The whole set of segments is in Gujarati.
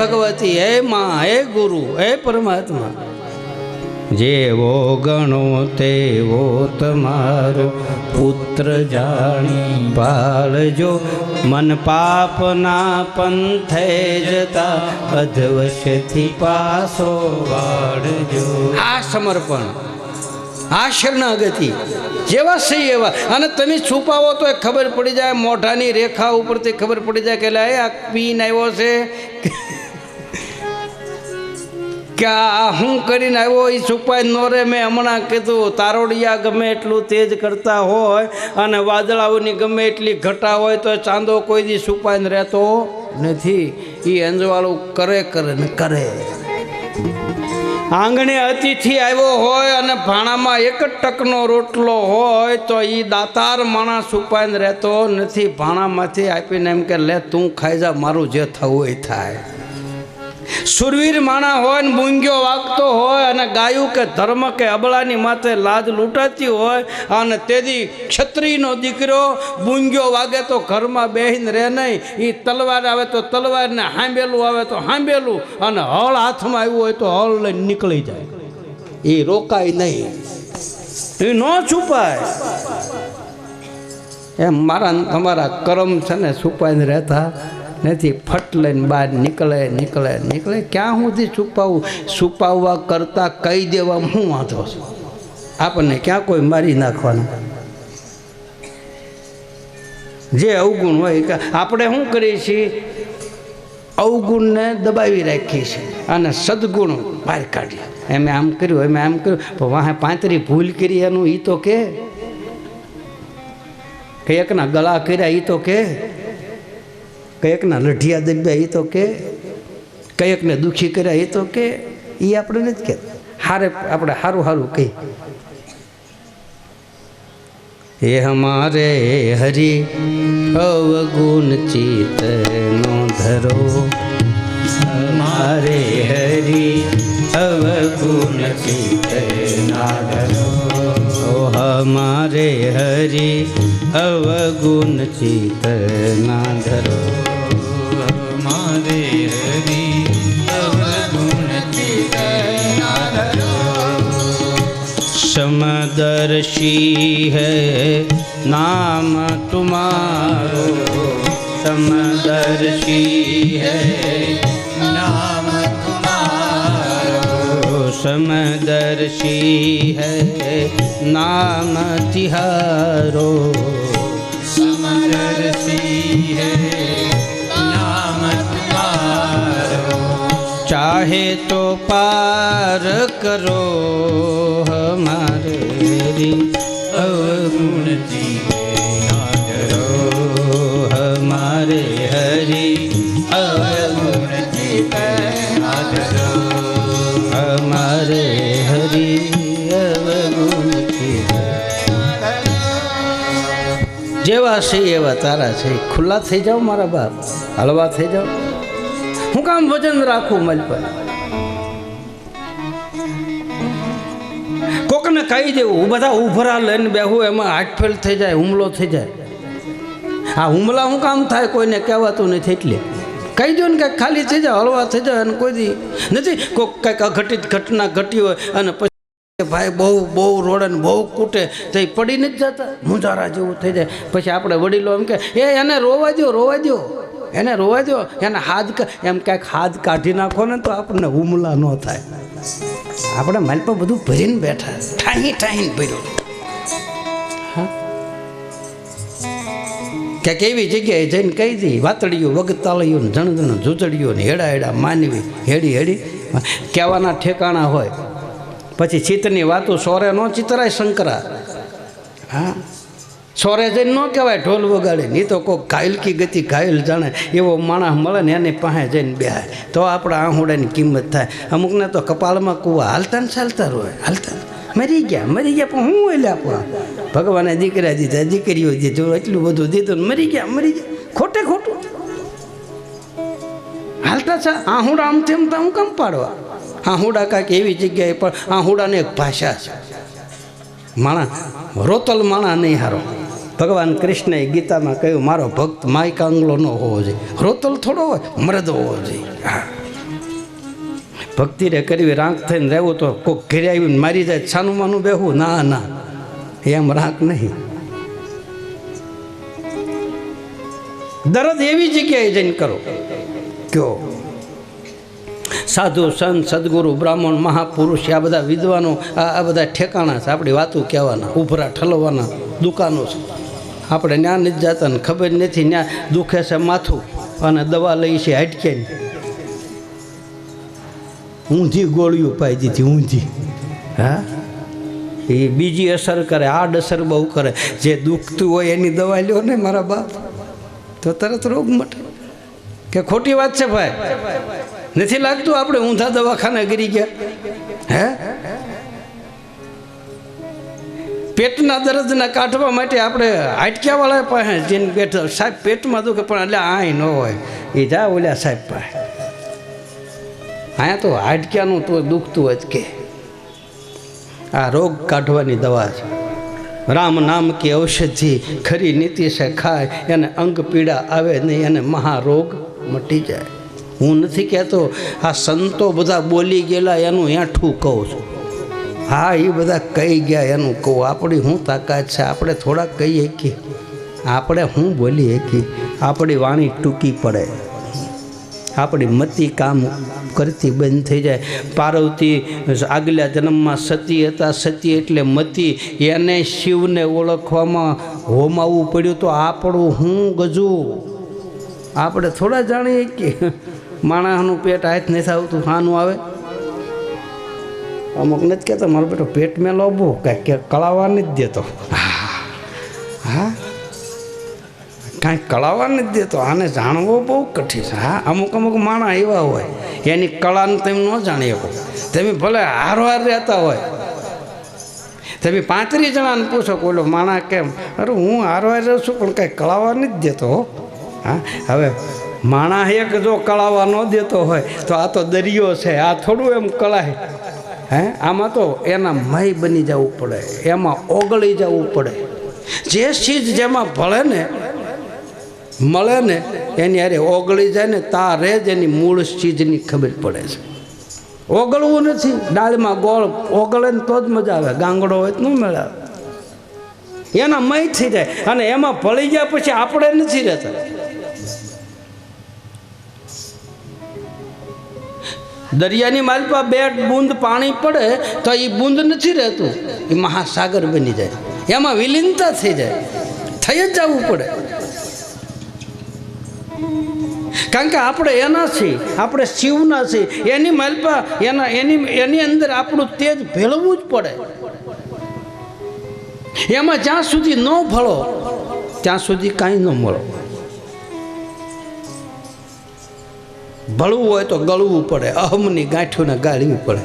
ભગવતી, હે માં, હે ગુરુ, હે પરમાત્મા, જેવો ગણો તેવો તમારો પુત્ર જાણી પાળજો, મન પાપના પંથે જતા અધવશથી પાસો વાળજો. આ સમર્પણ, આ શરણાગતિ જેવા છે એવા. અને તમે છુપાવો તો ખબર પડી જાય, મોઢાની રેખા ઉપરથી ખબર પડી જાય કે આ પીન આવ્યો છે કે આ હું કરીને આવ્યો એ છુપાઈ ન રે. મેં હમણાં કીધું તારોડિયા ગમે એટલું તેજ કરતા હોય અને વાદળાઓની ગમે એટલી ઘટા હોય તો ચાંદો કોઈ દી છુપાઈને રહેતો નથી. એ અંજવાળું કરે ને કરે. આંગણે અતિથિ આવ્યો હોય અને ભાણામાં એક જ ટકનો રોટલો હોય તો એ દાતાર માણસ છુપાઈને રહેતો નથી. ભાણામાંથી આપીને એમ કે લે તું ખાઈ જા, મારું જે થવું એ થાય. સુરવીર માણા હોય ને મૂંગ્યો વાગતો હોય અને ગાયું કે ધર્મ કે અબળાની માથે લાજ લૂંટાતી હોય અને તેથી ક્ષત્રિયનો દીકરો મૂંગ્યો વાગે તો ઘરમાં બેહીને રહે નહીં. એ તલવાર આવે તો તલવાર ને હાંબેલું આવે તો હાંબેલું, અને હળ હાથમાં આવ્યું હોય તો હળ લઈને નીકળી જાય. એ રોકાય નહીં, એ ન છુપાય. એમ મારા તમારા કરમ છે ને છુપાઈને રહેતા નથી. ફટ લઈને બહાર નીકળે. ક્યાં સુધી છુપાવું? છુપાવવા કરતાં કહી દેવા હું વાંધો છું? આપણને ક્યાં કોઈ મારી નાખવાનું? જે અવગુણ હોય આપણે શું કરીએ છીએ? અવગુણને દબાવી રાખીએ છીએ અને સદગુણ બહાર કાઢીએ. એમે આમ કર્યું, એમે આમ કર્યું, પણ વાહે 35 ભૂલ કરી એનું એ તો કે એકના ગળા કર્યા એ તો કે કયેકના લઢિયા દબ્યા એ તો કે કયેકને દુઃખી કર્યા એ તો કે એ આપણે નથી કહેતા. હારે આપણે સારું કહી. હે હમારે હરિ અવગુણ ચિત્ત નો ધરો, હમારે હરિ અવગુણ ચિત્ત ના ધરો, હમારે હરિ અવગુણ ચિત્ત ના ધરો, હમારે હરિ અવગુણ ચિત્ત ના ધરો. समदर्शी है नाम तुम्हारो, समदर्शी है नाम तुम्हारो, समदर्शी है नाम तिहारो, समदर्शी है नाम तुम्हारो. चाहे तो पार करो हमारे हरि अवगुण जीवे ना डरो, हमारे हरि अवगुण जीवे ना डरो, हमारे हरि अवगुण जीवे ना डरो. જેવા છે એવા તારા છે. ખુલ્લા થઈ જાઓ મારા બાપ, હળવા થઈ જાઓ. હું કામ વજન રાખું મલ પર? કોકને કહી દેવું, બધા ઉભરા લઈને બેહું, એમાં હાથફેલ થઈ જાય, હુમલો થઈ જાય. આ હુમલા શું કામ થાય? કોઈને કહેવાતું નથી. એટલે કહી દો ને કંઈક ખાલી થઈ જાય, હળવા થઈ જાય. અને કોઈ દી નથી કોઈક કંઈક અઘટિત ઘટના ઘટી હોય અને પછી ભાઈ બહુ રોડે ને બહુ કૂટે તો એ પડી નથી જતા, મુંજારા જેવું થઈ જાય. પછી આપણે વડીલો એમ કે એને રોવા દો, એને રોવા દો, એને હાથ એમ ક્યાંક હાથ કાઢી નાખો ને તો આપણને હુમલા ન થાય. આપણે માલ પર બધું ભરીને બેઠા, ઠાહીને ભર્યું. હા, ક્યાંક એવી જગ્યાએ જઈને કહી દી, વાતળીઓ વગતાળીઓ ને જણ જૂતળીઓ ને હેડા માનવી હેડી કહેવાના ઠેકાણા હોય. પછી ચિત્તની વાતો સોરે ન ચિતરાય શંકરા. હા, સોરે જઈને ન કહેવાય ઢોલ વગાડે. નહીં તો કોઈ ઘાયલકી ગતિ ઘાયલ જાણે એવો માણસ મળે ને એની પાસે જઈને બેહાય તો આપણા આહુડાની કિંમત થાય. અમુકને તો કપાળમાં કૂવા હાલતા ને ચાલતા રોય, હાલતા મરી ગયા પણ હું એટલે આપણા ભગવાને દીકરા દીધા, દીકરીઓ દીધું, એટલું બધું દીધું ને મરી ગયા. ખોટું હાલતા છે. આહુડા આમ તેમ તો હું કામ પાડવા? આહુડા કાંઈક એવી જગ્યાએ પણ આહુડાને એક ભાષા છે. માણા રોતલ માણા નહીં હારો. ભગવાન કૃષ્ણએ ગીતામાં કહ્યું મારો ભક્ત માયકાંગલો ન હોવો જોઈએ, રોતલ થોડો હોય, મરદ હોવો જોઈએ. હા, ભક્તિ રે કરવી રાંક થઈને રહેવું તો કોઈક ઘેરે આવીને મારી જાય છાનું માનું બેહવું ના ના એમ રાંક નહીં. દરદ એવી જગ્યાએ જઈને કરો કયો સાધુ સંત સદગુરુ બ્રાહ્મણ મહાપુરુષ આ બધા વિદ્વાનો આ બધા ઠેકાણા છે. આપણી વાતું કહેવાના ઉભરા ઠલવાના દુકાનો છે. આપણે ત્યાં નથી જતા ને ખબર નથી ત્યાં દુખે છે માથું અને દવા લઈ છે હાટકેની ઊંધી ગોળીઓ પાઈ દીધી ઊંધી. હા એ બીજી અસર કરે આડ અસર બહુ કરે. જે દુખતું હોય એની દવા લ્યો ને મારા બાપ તો તરત રોગ મટે. કે ખોટી વાત છે ભાઈ? નથી લાગતું આપણે ઊંધા દવાખાને ગરી ગયા? હે પેટના દર્દને કાઢવા માટે આપણે હાટક્યાવાળા પાસે જેને પેટ સાહેબ પેટમાં દુખે પણ એટલે આય ન હોય એ જા ઓલ્યા સાહેબ પાસે. અહીંયા તો હાટક્યાનું તો દુખતું જ કે આ રોગ કાઢવાની દવા છે. રામ નામ કી ઔષધિ ખરી નીતિ છે ખાય એને અંગ પીડા આવે નહીં અને મહારોગ મટી જાય. હું નથી કહેતો આ સંતો બધા બોલી ગયેલા એનું હેઠું કહું છું. હા એ બધા કહી ગયા એનું કહું. આપણી શું તાકાત છે? આપણે થોડાક કહીએ કે આપણે શું બોલીએ કે આપણી વાણી ટૂંકી પડે, આપણી મતિ કામ કરતી બંધ થઈ જાય. પાર્વતી આગલા જન્મમાં સતી હતા. સતી એટલે મતી. એને શિવને ઓળખવામાં હોમાવવું પડ્યું તો આપણું હું ગજું આપણે થોડા જાણીએ કે માણસનું પેટ હાથ નથી આવતું ખાનું આવે. અમુક નથી કહેતો મારો બેટો પેટ મેં લોભો કાંઈક કે કળાવા નથી દેતો. હા કાંઈ કળાવા નથી દેતો. આને જાણવો બહુ કઠિન છે. હા અમુક અમુક માણસ એવા હોય એની કળાને તમે ન જાણી શકો. તમે ભલે હારવાર રહેતા હોય તમે 35 જણાને પૂછો બોલો માણસ કેમ? અરે હું હારવાર રહું છું પણ કાંઈ કળાવા નથી દેતો. હા હવે માણસ એક જો કળાવા ન દેતો હોય તો આ તો દરિયો છે. આ થોડું એમ કળાય. હે આમાં તો એના મય બની જવું પડે, એમાં ઓગળી જવું પડે. જે ચીજ જેમાં ભળે ને મળે ને એની અરે ઓગળી જાય ને તારે જ એની મૂળ ચીજની ખબર પડે છે. ઓગળવું નથી. ડાળમાં ગોળ ઓગળે ને તો જ મજા આવે. ગાંગડો હોય તો ન મેળાવે. એના મય થઈ જાય અને એમાં ભળી ગયા પછી આપણે નથી રહેતા. દરિયાની માલપા 2 બૂંદ પાણી પડે તો એ બૂંદ નથી રહેતું, એ મહાસાગર બની જાય. એમાં વિલીનતા થઈ જાય. થઈ જ જવું પડે. કારણ કે આપણે એના છીએ, આપણે શિવના છીએ. એની માલપા એની અંદર આપણું તેજ ભેળવવું જ પડે. એમાં જ્યાં સુધી ન ભળો ત્યાં સુધી કાંઈ ન મળો. ભળવું હોય તો ગળવું પડે. અહમની ગાંઠોને ગાળવી પડે.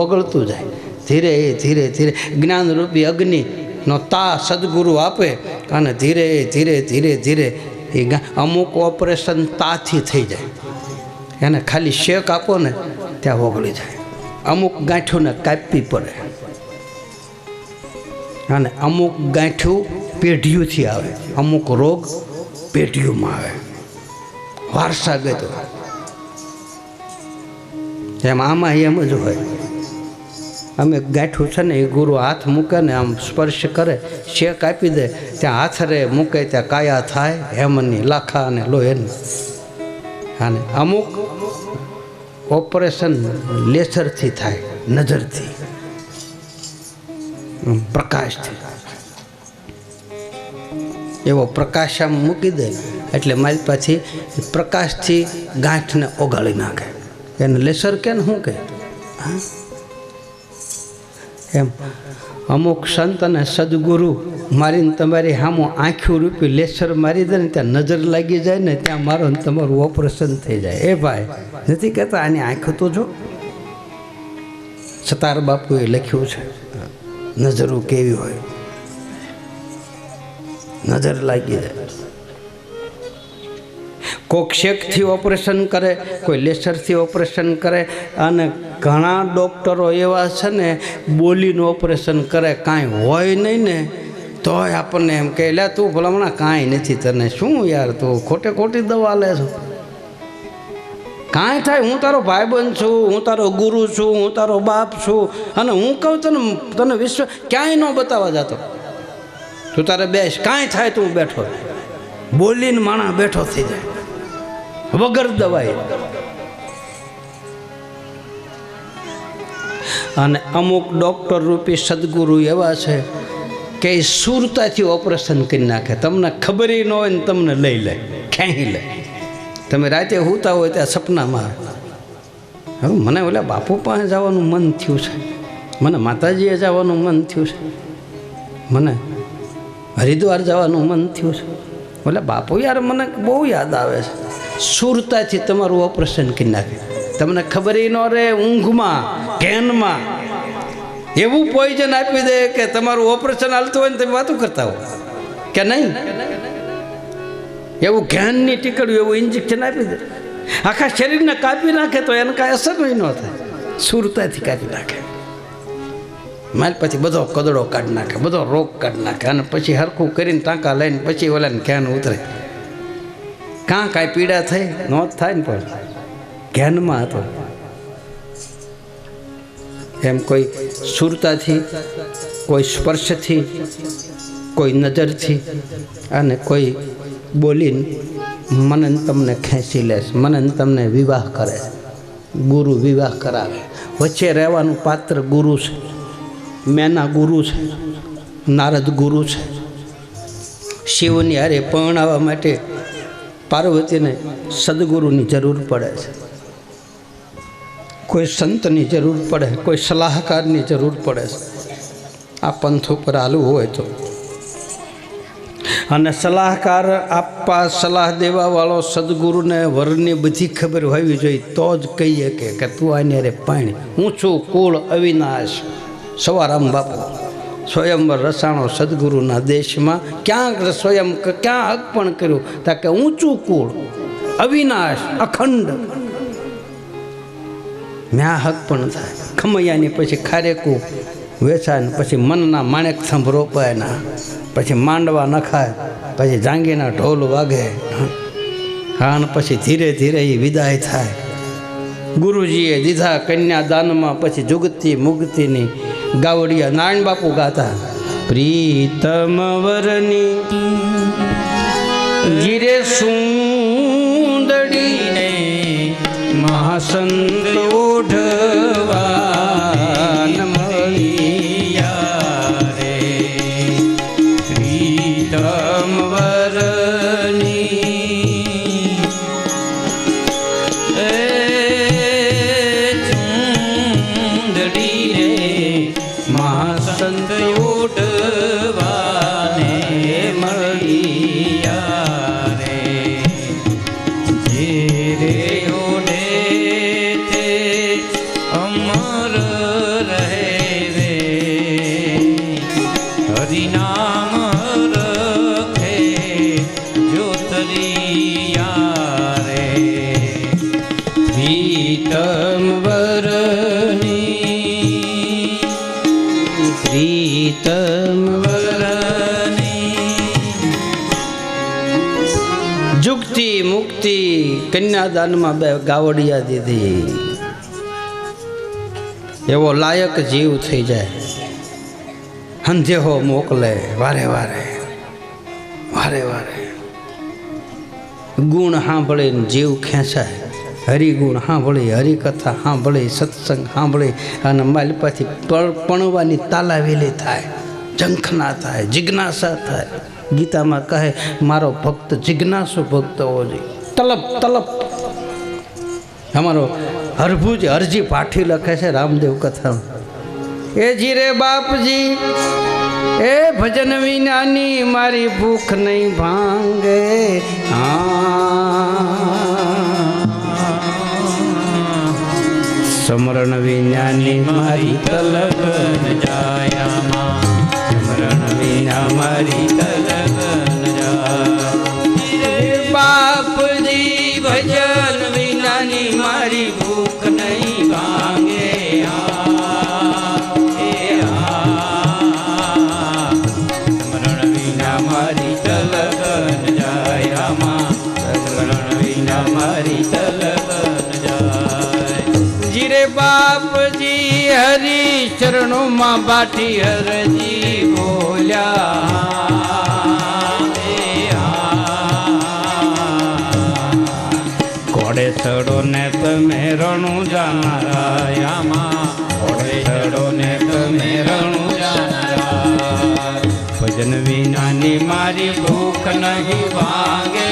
ઓગળતું જાય. ધીરે ધીરે ધીરે જ્ઞાનરૂપી અગ્નિનો તા સદગુરુ આપે અને ધીરે ધીરે ધીરે ધીરે એ અમુક ઓપરેશન તાથી થઈ જાય. એને ખાલી શેક આપો ને ત્યાં ઓગળી જાય. અમુક ગાંઠોને કાપવી પડે અને અમુક ગાંઠું પેઢીઓથી આવે. અમુક રોગ પેઢીઓમાં આવે, વારસાગત હોય. એમ આમાં એમ જ હોય. અમે ગાંઠું છે ને એ ગુરુ હાથ મૂકે ને આમ સ્પર્શ કરે, શેક આપી દે, ત્યાં હાથરે મૂકે ત્યાં કાયા થાય હેમની લાખા અને લોહીની. અને અમુક ઓપરેશન લેસરથી થાય, નજરથી, પ્રકાશથી. એવો પ્રકાશ આમ મૂકી દે એટલે મારી પાછી પ્રકાશથી ગાંઠને ઓગાળી નાખે. એને લેસર કે ને શું કહે? હા એમ અમુક સંત અને સદગુરુ મારીને તમારી સામો આંખ્યું રૂપી લેસર મારી દે ને ત્યાં નજર લાગી જાય ને ત્યાં મારો ને તમારું ઓપરેશન થઈ જાય. એ ભાઈ નથી કહેતા આની આંખો તો જો. સતાર બાપુએ લખ્યું છે નજરો કેવી હોય, નજર લાગી જાય. કોઈક શેકથી ઓપરેશન કરે, કોઈ લેસરથી ઓપરેશન કરે અને ઘણા ડૉક્ટરો એવા છે ને બોલીનું ઓપરેશન કરે. કાંઈ હોય નહીં ને તોય આપણને એમ કહે લે તું ભલામણા કાંઈ નથી, તને શું યાર તું ખોટે ખોટી દવા લે છો. કાંઈ થાય, હું તારો ભાઈબંધ છું, હું તારો ગુરુ છું, હું તારો બાપ છું, અને હું કહું તને વિશ્વ ક્યાંય ન બતાવવા જતો. તું તારે બેસ, કાંઈ થાય તું બેઠો. બોલીને માણસ બેઠો થઈ જાય વગર દવાઈ. અને અમુક ડૉક્ટર રૂપી સદગુરુ એવા છે કે એ સુરતાથી ઓપરેશન કરી નાખે, તમને ખબર ન હોય ને તમને લઈ લે, ખેંચી લે. તમે રાતે સૂતા હોય ત્યાં સપનામાં હવે મને ઓલા બાપુ પાસે જવાનું મન થયું છે, મને માતાજીએ જવાનું મન થયું છે, મને હરિદ્વાર જવાનું મન થયું છે. ઓલા બાપુ યાર મને બહુ યાદ આવે છે. સુરતાથી તમારું ઓપરેશન કરી નાખે, તમને ખબર ન રહે. ઊંઘમાં ઘેનમાં એવું પોઈઝન આપી દે કે તમારું ઓપરેશન હાલતું હોય ને તમે વાતું કરતા હો કે નહીં. એવું ઘેનની ટીકડ્યું એવું ઇન્જેક્શન આપી દે, આખા શરીરને કાપી નાખે તો એને કાંઈ અસર ન થાય. સુરતાથી કાપી નાખે, માલ પછી બધો કદડો કાઢી નાખે, બધો રોગ કાઢી નાખે, અને પછી હરખું કરીને ટાંકા લઈને પછી ઓલાને ઘેન ઉતરે. કાં કાંઈ પીડા થઈ ન થાય ને, પણ ઘેનમાં હતો. એમ કોઈ સુરતાથી, કોઈ સ્પર્શથી, કોઈ નજરથી, અને કોઈ બોલીને મને તમને ખેંચી લે છે, મને તમને વિવાહ કરે. ગુરુ વિવાહ કરાવે. વચ્ચે રહેવાનું પાત્ર ગુરુ છે. મેના ગુરુ છે, નારદ ગુરુ છે. શિવની હારે પરણાવવા માટે પાર્વતીને સદગુરુની જરૂર પડે છે. કોઈ સંતની જરૂર પડે, કોઈ સલાહકારની જરૂર પડે છે આ પંથ ઉપર હાલવું હોય તો. અને સલાહકાર આપવા, સલાહ દેવાવાળો સદગુરુને વરની બધી ખબર હોવી જોઈએ, તો જ કહીએ કે તું આની અરે પાણી. હું છું કુળ અવિનાશ. સવારામ બાપુ સ્વયંવર રસાણો સદગુરુના દેશમાં ક્યાંક સ્વયં ક્યાં હક પણ કર્યું તાકે ઊંચું કુળ અવિનાશ અખંડ. મ્યા હક પણ થાય. ખમૈયાની પછી ખારેકું વેચાય ને પછી મનના માણેક થંભ રોપાયના, પછી માંડવા નખાય, પછી જાંગીના ઢોલ વાગે, હા, અને પછી ધીરે ધીરે એ વિદાય થાય. ગુરુજીએ દીધા કન્યાદાનમાં પછી જુગતી મુગતીની ગાવડિયા નારાયણ બાપુ ગાતા. પ્રીતમ વરની જીરે સુંદડીને મહાસંત ઓઢવાન મળ્યા રે. પ્રીતમ વરની સુંદડી રે મહાસંત ઓઢવાને મળ્યા રે. જે રે જુગતી મુક્તિ કન્યાદાનમાં બે ગાવડિયા દીધી. એવો લાયક જીવ થઈ જાય. હંધેહો મોકલે વારે વારે વારે વારે. ગુણ સાંભળીને જીવ ખેંચાય. હરિગુણ સાંભળી, હરિકથા સાંભળી, સત્સંગ સાંભળી અને માલપાથી પણવાની તાલાવેલી થાય, ઝંખના થાય, જિજ્ઞાસા થાય. ગીતામાં કહે મારો ભક્ત જિજ્ઞાસુ ભક્ત હોવો જોઈએ. તલપ તલપ. અમારો હરભુજ હરજી પાઠી લખે છે રામદેવ કથા. એ જી રે બાપજી, એ ભજન વિનાની મારી ભૂખ નહીં ભાંગે. સમરણ વિનાની મારી તલબ જાયામાં, સમરણ વિના મારી તલબ જાય. બાપજી ભજન વિનાની મારી ભૂખ નહીં ભાંગે. સમરણ વિના મારી તલબ જાય. સમરણ વિના મારી તલબ રે બાપજી હરી ચરણોમાં બાટી હરજી બોલ્યા ઘોડે ચડો ને તમે રણું જાનારાયામાં ઘોડે ચડો ને તમે રણું જાનારા ભજન વિનાની મારી ભૂખ નહીં ભાંગે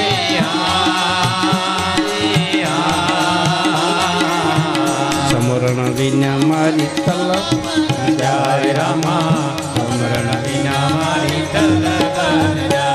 સમરણ વિના મારી તલપ જાય રામા સમરણ વિના મારી તલપ